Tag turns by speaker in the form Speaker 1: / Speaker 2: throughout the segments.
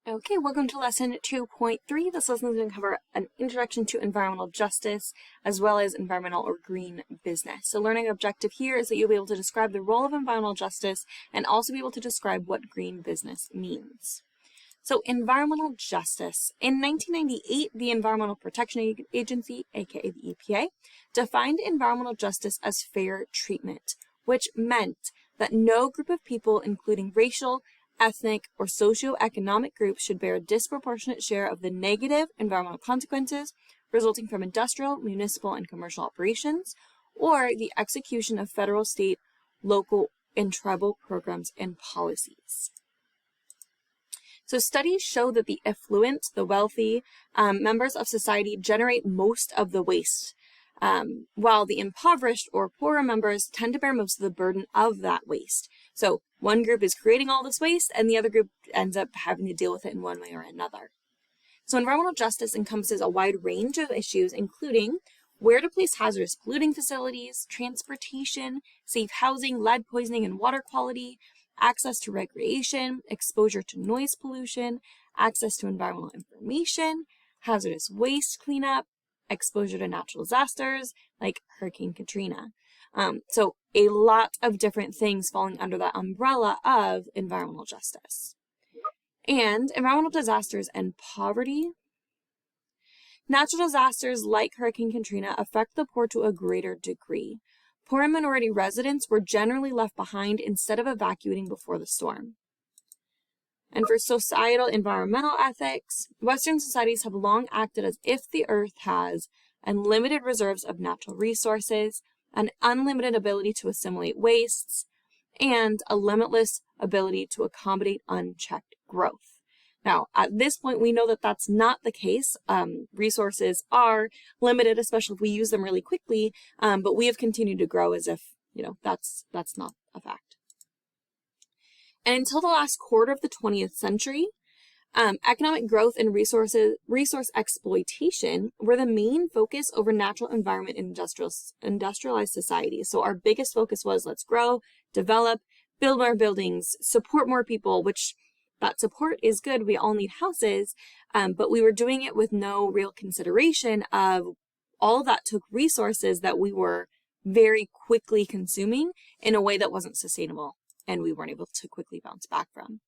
Speaker 1: Okay, welcome to lesson 2.3. This lesson is going to cover an introduction to environmental justice as well as environmental or green business. So learning objective here is that you'll be able to describe the role of environmental justice and also be able to describe what green business means. So environmental justice. In 1998, the Environmental Protection Agency, aka the EPA, defined environmental justice as fair treatment, which meant that no group of people, including racial, ethnic, or socioeconomic groups, should bear a disproportionate share of the negative environmental consequences resulting from industrial, municipal, and commercial operations, or the execution of federal, state, local, and tribal programs and policies. So studies show that the affluent, the wealthy members of society generate most of the waste, while the impoverished or poorer members tend to bear most of the burden of that waste. So one group is creating all this waste and the other group ends up having to deal with it in one way or another. So environmental justice encompasses a wide range of issues, including where to place hazardous polluting facilities, transportation, safe housing, lead poisoning and water quality, access to recreation, exposure to noise pollution, access to environmental information, hazardous waste cleanup, exposure to natural disasters like Hurricane Katrina. So a lot of different things falling under that umbrella of environmental justice. And environmental disasters and poverty. Natural disasters like Hurricane Katrina affect the poor to a greater degree. Poor and minority residents were generally left behind instead of evacuating before the storm. And for societal environmental ethics, Western societies have long acted as if the earth has unlimited reserves of natural resources, an unlimited ability to assimilate wastes, and a limitless ability to accommodate unchecked growth. Now, at this point, we know that that's not the case. Resources are limited, especially if we use them really quickly, but we have continued to grow as if, that's not a fact. And until the last quarter of the 20th century, economic growth and resource exploitation were the main focus over natural environment in industrialized societies. So our biggest focus was let's grow, develop, build more buildings, support more people, which that support is good. We all need houses, but we were doing it with no real consideration of all that took resources that we were very quickly consuming in a way that wasn't sustainable and we weren't able to quickly bounce back from.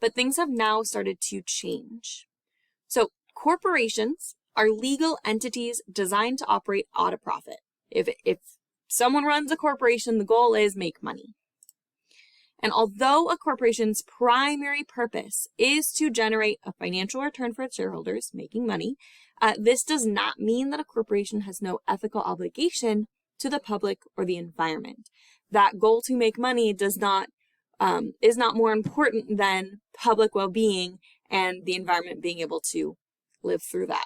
Speaker 1: But things have now started to change. So corporations are legal entities designed to operate at a profit. If someone runs a corporation, the goal is make money. And although a corporation's primary purpose is to generate a financial return for its shareholders, making money, this does not mean that a corporation has no ethical obligation to the public or the environment. That goal to make money is not more important than public well-being and the environment being able to live through that.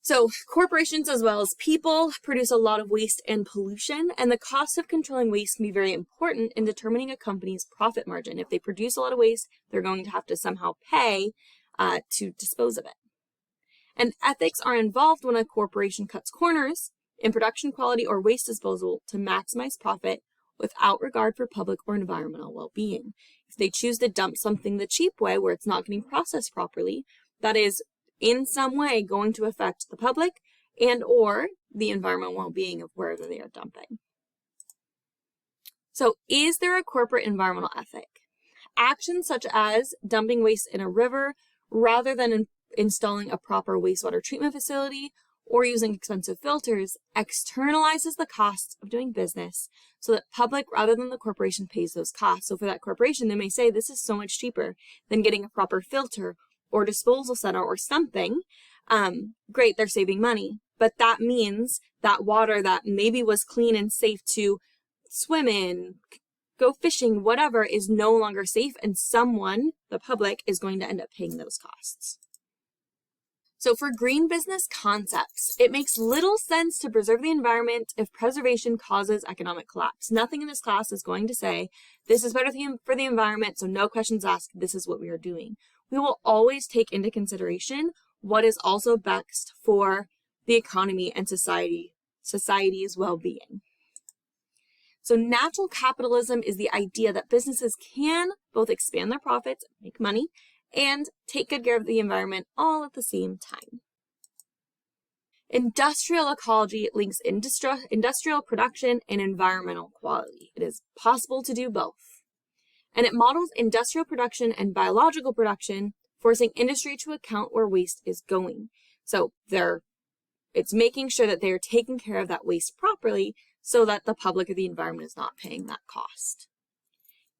Speaker 1: So corporations as well as people produce a lot of waste and pollution, and the cost of controlling waste can be very important in determining a company's profit margin. If they produce a lot of waste, they're going to have to somehow pay to dispose of it. And ethics are involved when a corporation cuts corners in production quality or waste disposal to maximize profit without regard for public or environmental well-being. If they choose to dump something the cheap way where it's not getting processed properly, that is in some way going to affect the public and or the environmental well-being of wherever they are dumping. So is there a corporate environmental ethic? Actions such as dumping waste in a river rather than installing a proper wastewater treatment facility or using expensive filters externalizes the costs of doing business so that public rather than the corporation pays those costs. So for that corporation, they may say this is so much cheaper than getting a proper filter or disposal center or something. Great, they're saving money. But that means that water that maybe was clean and safe to swim in, go fishing, whatever, is no longer safe, and someone, the public, is going to end up paying those costs. So for green business concepts, it makes little sense to preserve the environment if preservation causes economic collapse. Nothing in this class is going to say, this is better for the environment, so no questions asked, this is what we are doing. We will always take into consideration what is also best for the economy and society's well-being. So natural capitalism is the idea that businesses can both expand their profits, make money, and take good care of the environment all at the same time. Industrial ecology links industrial production and environmental quality. It is possible to do both. And it models industrial production and biological production, forcing industry to account where waste is going. So it's making sure that they're taking care of that waste properly so that the public or the environment is not paying that cost.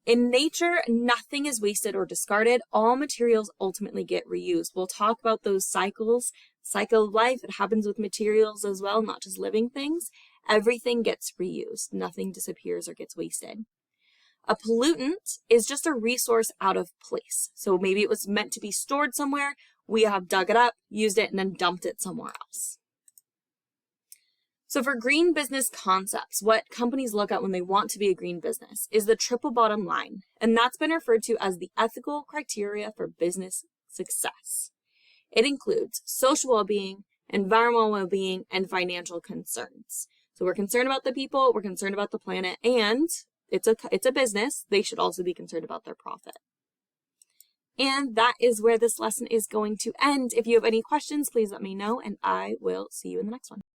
Speaker 1: In nature, nothing is wasted or discarded. All materials ultimately get reused. We'll talk about those cycles. Cycle of life, it happens with materials as well, not just living things. Everything gets reused. Nothing disappears or gets wasted. A pollutant is just a resource out of place. So maybe it was meant to be stored somewhere. We have dug it up, used it, and then dumped it somewhere else. So for green business concepts, what companies look at when they want to be a green business is the triple bottom line, and that's been referred to as the ethical criteria for business success. It includes social well-being, environmental well-being, and financial concerns. So we're concerned about the people, we're concerned about the planet, and it's a business. They should also be concerned about their profit. And that is where this lesson is going to end. If you have any questions, please let me know, and I will see you in the next one.